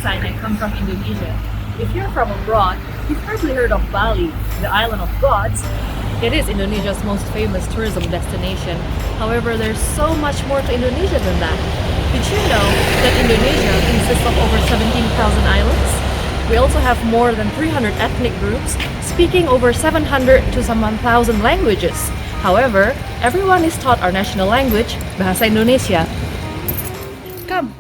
And I come from Indonesia. If you're from abroad, you've probably heard of Bali, the island of gods. It is Indonesia's most famous tourism destination. However, there's so much more to Indonesia than that. Did you know that Indonesia consists of over 17,000 islands? We also have more than 300 ethnic groups, speaking over 700 to some 1,000 languages. However, everyone is taught our national language, Bahasa Indonesia. Come!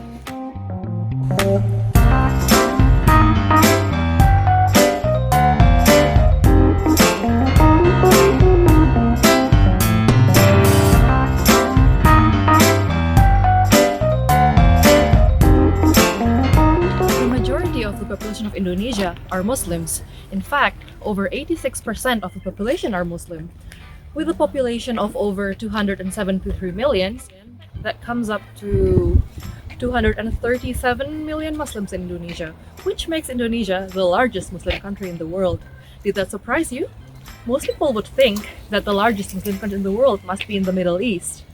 The population of Indonesia are Muslims. In fact, over 86% of the population are Muslim. With a population of over 273 million, that comes up to 237 million Muslims in Indonesia, which makes Indonesia the largest Muslim country in the world. Did that surprise you? Most people would think that the largest Muslim country in the world must be in the Middle East.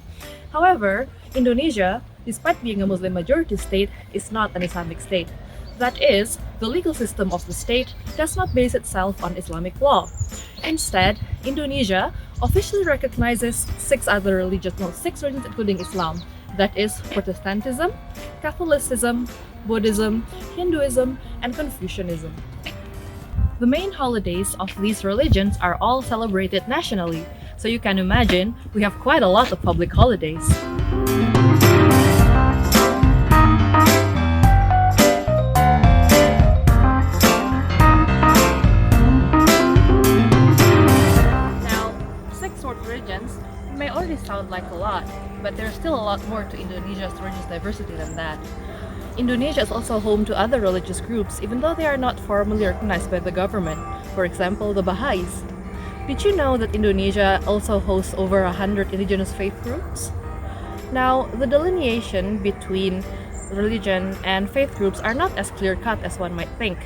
However, Indonesia, despite being a Muslim majority state, is not an Islamic state. That is, the legal system of the state does not base itself on Islamic law. Instead, Indonesia officially recognizes six religions including Islam. That is Protestantism, Catholicism, Buddhism, Hinduism, and Confucianism. The main holidays of these religions are all celebrated nationally, so you can imagine we have quite a lot of public holidays. May already sound like a lot, but there's still a lot more to Indonesia's religious diversity than that. Indonesia is also home to other religious groups, even though they are not formally recognized by the government. For example, the Baha'is. Did you know that Indonesia also hosts over 100 indigenous faith groups? Now, the delineation between religion and faith groups are not as clear-cut as one might think.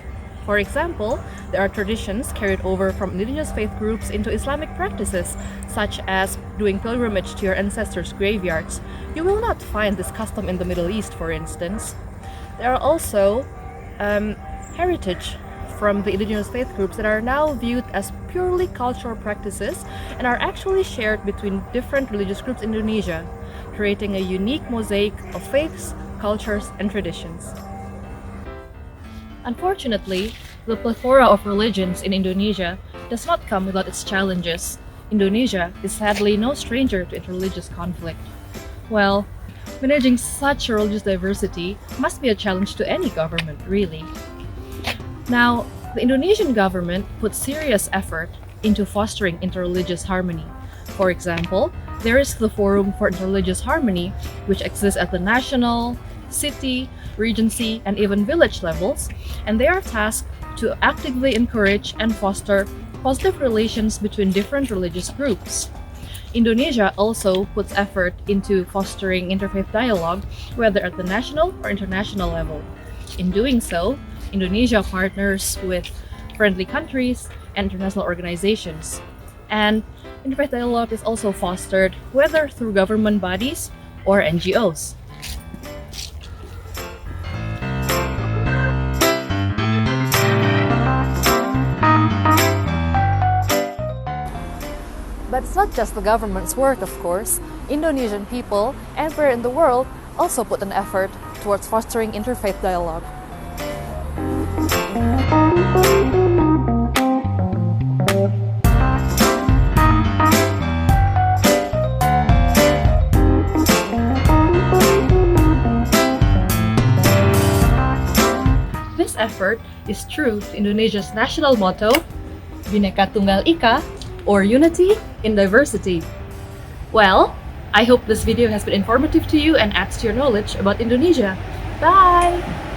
For example, there are traditions carried over from indigenous faith groups into Islamic practices, such as doing pilgrimage to your ancestors' graveyards. You will not find this custom in the Middle East, for instance. There are also heritage from the indigenous faith groups that are now viewed as purely cultural practices and are actually shared between different religious groups in Indonesia, creating a unique mosaic of faiths, cultures, and traditions. Unfortunately, the plethora of religions in Indonesia does not come without its challenges. Indonesia is sadly no stranger to interreligious conflict. Well, managing such religious diversity must be a challenge to any government, really. Now, the Indonesian government puts serious effort into fostering interreligious harmony. For example, there is the Forum for Interreligious Harmony, which exists at the national, city, regency, and even village levels, and they are tasked to actively encourage and foster positive relations between different religious groups. Indonesia also puts effort into fostering interfaith dialogue, whether at the national or international level. In doing so, Indonesia partners with friendly countries and international organizations. And interfaith dialogue is also fostered whether through government bodies or NGOs. But it's not just the government's work, of course. Indonesian people, everywhere in the world, also put an effort towards fostering interfaith dialogue. effort is true to Indonesia's national motto, Bhinneka Tunggal Ika, or Unity in Diversity. Well, I hope this video has been informative to you and adds to your knowledge about Indonesia. Bye!